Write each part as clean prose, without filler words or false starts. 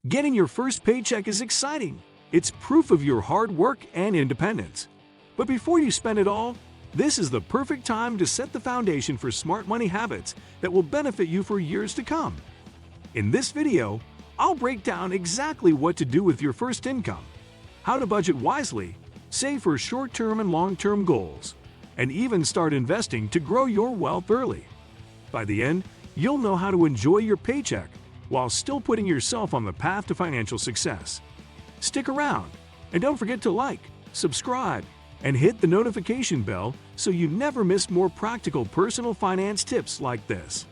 Getting your first paycheck is exciting. It's proof of your hard work and independence. But before you spend it all, this is the perfect time to set the foundation for smart money habits that will benefit you for years to come. In this video, I'll break down exactly what to do with your first income, how to budget wisely, save for short-term and long-term goals, and even start investing to grow your wealth early. By the end, you'll know how to enjoy your paycheck while still putting yourself on the path to financial success. Stick around, and don't forget to like, subscribe, and hit the notification bell so you never miss more practical personal finance tips like this.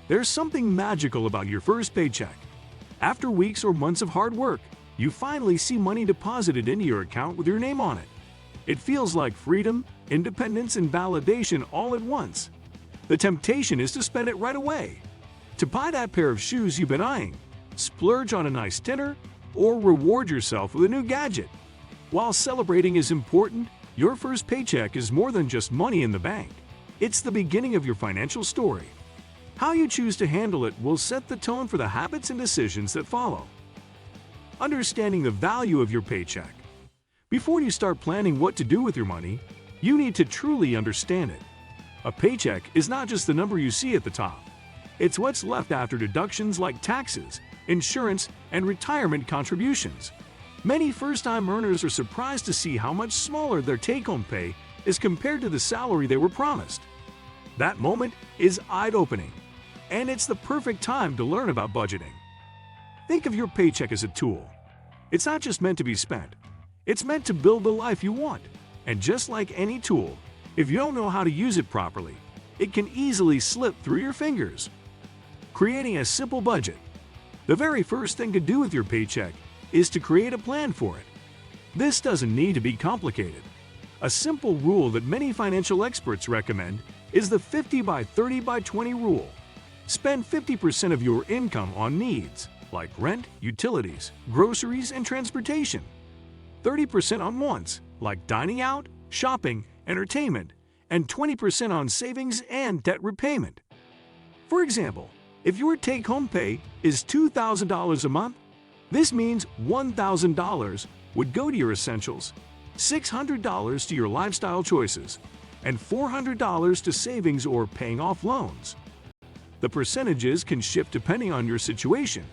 There's something magical about your first paycheck. After weeks or months of hard work, you finally see money deposited into your account with your name on it. It feels like freedom, independence, and validation all at once. The temptation is to spend it right away. To buy that pair of shoes you've been eyeing, splurge on a nice dinner, or reward yourself with a new gadget. While celebrating is important, your first paycheck is more than just money in the bank. It's the beginning of your financial story. How you choose to handle it will set the tone for the habits and decisions that follow. Understanding the value of your paycheck. Before you start planning what to do with your money, you need to truly understand it. A paycheck is not just the number you see at the top. It's what's left after deductions like taxes, insurance, and retirement contributions. Many first-time earners are surprised to see how much smaller their take-home pay is compared to the salary they were promised. That moment is eye-opening, and it's the perfect time to learn about budgeting. Think of your paycheck as a tool. It's not just meant to be spent. It's meant to build the life you want. And just like any tool, if you don't know how to use it properly, it can easily slip through your fingers. Creating a simple budget. The very first thing to do with your paycheck is to create a plan for it. This doesn't need to be complicated. A simple rule that many financial experts recommend is the 50 by 30 by 20 rule. Spend 50% of your income on needs, like rent, utilities, groceries, and transportation. 30% on wants, like dining out, shopping, entertainment, and 20% on savings and debt repayment. For example, if your take-home pay is $2,000 a month, this means $1,000 would go to your essentials, $600 to your lifestyle choices, and $400 to savings or paying off loans. The percentages can shift depending on your situation,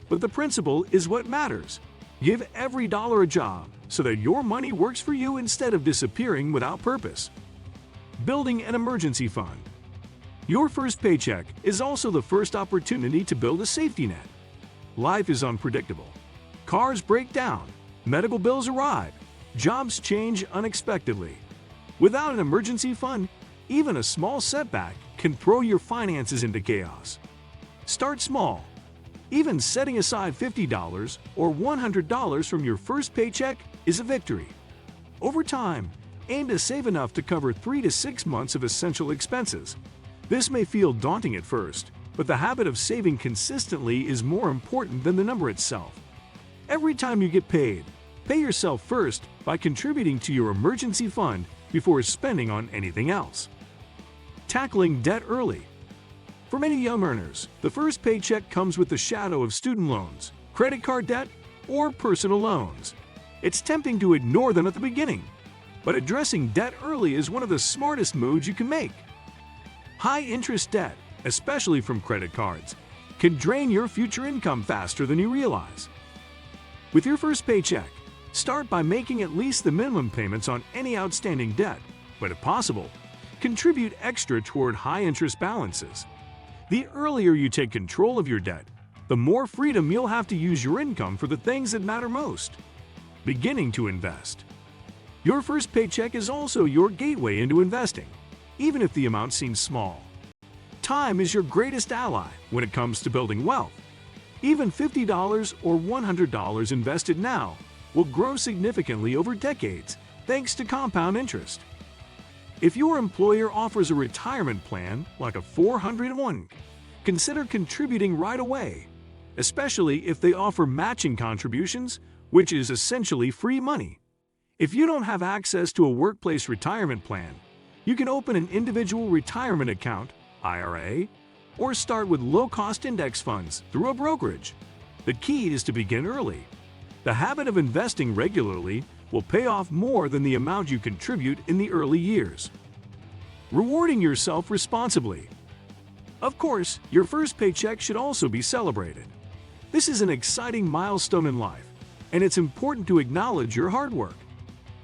but the principle is what matters. Give every dollar a job so that your money works for you instead of disappearing without purpose. Building an emergency fund. Your first paycheck is also the first opportunity to build a safety net. Life is unpredictable. Cars break down, medical bills arrive, jobs change unexpectedly. Without an emergency fund, even a small setback can throw your finances into chaos. Start small. Even setting aside $50 or $100 from your first paycheck is a victory. Over time, aim to save enough to cover 3 to 6 months of essential expenses. This may feel daunting at first, but the habit of saving consistently is more important than the number itself. Every time you get paid, pay yourself first by contributing to your emergency fund before spending on anything else. Tackling debt early. For many young earners, the first paycheck comes with the shadow of student loans, credit card debt, or personal loans. It's tempting to ignore them at the beginning, but addressing debt early is one of the smartest moves you can make. High-interest debt, especially from credit cards, can drain your future income faster than you realize. With your first paycheck, start by making at least the minimum payments on any outstanding debt, but if possible, contribute extra toward high-interest balances. The earlier you take control of your debt, the more freedom you'll have to use your income for the things that matter most. Beginning to invest. Your first paycheck is also your gateway into investing, even if the amount seems small. Time is your greatest ally when it comes to building wealth. Even $50 or $100 invested now will grow significantly over decades thanks to compound interest. If your employer offers a retirement plan like a 401k, consider contributing right away, especially if they offer matching contributions, which is essentially free money. If you don't have access to a workplace retirement plan, you can open an individual retirement account, IRA, or start with low-cost index funds through a brokerage. The key is to begin early. The habit of investing regularly will pay off more than the amount you contribute in the early years. Rewarding yourself responsibly. Of course, your first paycheck should also be celebrated. This is an exciting milestone in life, and it's important to acknowledge your hard work.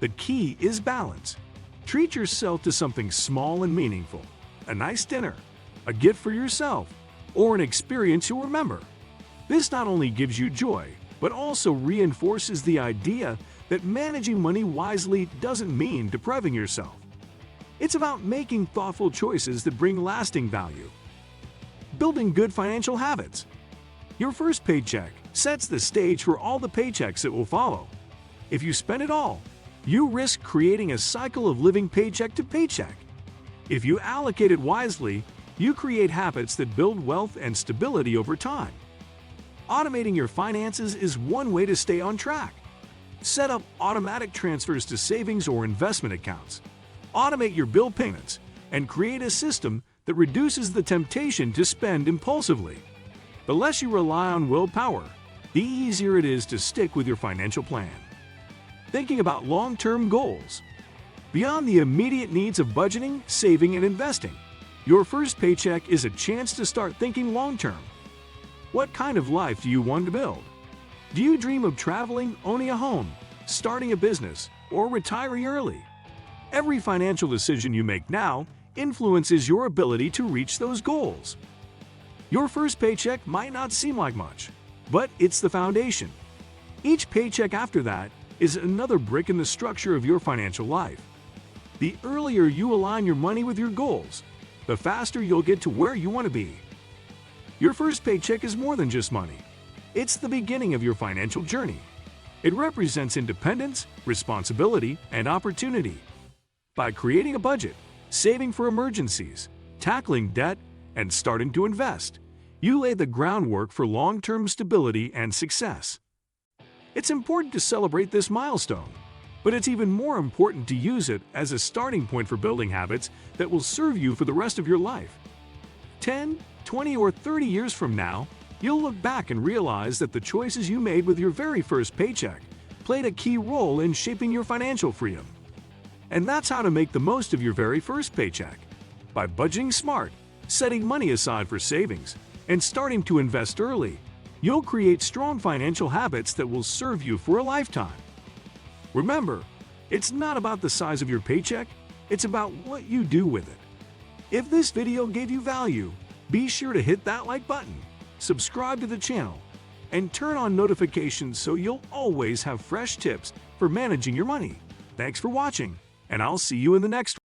The key is balance. Treat yourself to something small and meaningful, a nice dinner, a gift for yourself, or an experience you'll remember. This not only gives you joy, but also reinforces the idea that managing money wisely doesn't mean depriving yourself. It's about making thoughtful choices that bring lasting value. Building good financial habits. Your first paycheck sets the stage for all the paychecks that will follow. If you spend it all, you risk creating a cycle of living paycheck to paycheck. If you allocate it wisely, you create habits that build wealth and stability over time. Automating your finances is one way to stay on track. Set up automatic transfers to savings or investment accounts. Automate your bill payments and create a system that reduces the temptation to spend impulsively. The less you rely on willpower, the easier it is to stick with your financial plan. Thinking about long-term goals. Beyond the immediate needs of budgeting, saving, and investing, your first paycheck is a chance to start thinking long-term. What kind of life do you want to build? Do you dream of traveling, owning a home, starting a business, or retiring early? Every financial decision you make now influences your ability to reach those goals. Your first paycheck might not seem like much, but it's the foundation. Each paycheck after that is another brick in the structure of your financial life. The earlier you align your money with your goals, the faster you'll get to where you want to be. Your first paycheck is more than just money. It's the beginning of your financial journey. It represents independence, responsibility, and opportunity. By creating a budget, saving for emergencies, tackling debt, and starting to invest, you lay the groundwork for long-term stability and success. It's important to celebrate this milestone, but it's even more important to use it as a starting point for building habits that will serve you for the rest of your life. 10, 20, or 30 years from now, you'll look back and realize that the choices you made with your very first paycheck played a key role in shaping your financial freedom. And that's how to make the most of your very first paycheck. By budgeting smart, setting money aside for savings, and starting to invest early, you'll create strong financial habits that will serve you for a lifetime. Remember, it's not about the size of your paycheck, it's about what you do with it. If this video gave you value, be sure to hit that like button, subscribe to the channel, and turn on notifications so you'll always have fresh tips for managing your money. Thanks for watching, and I'll see you in the next one.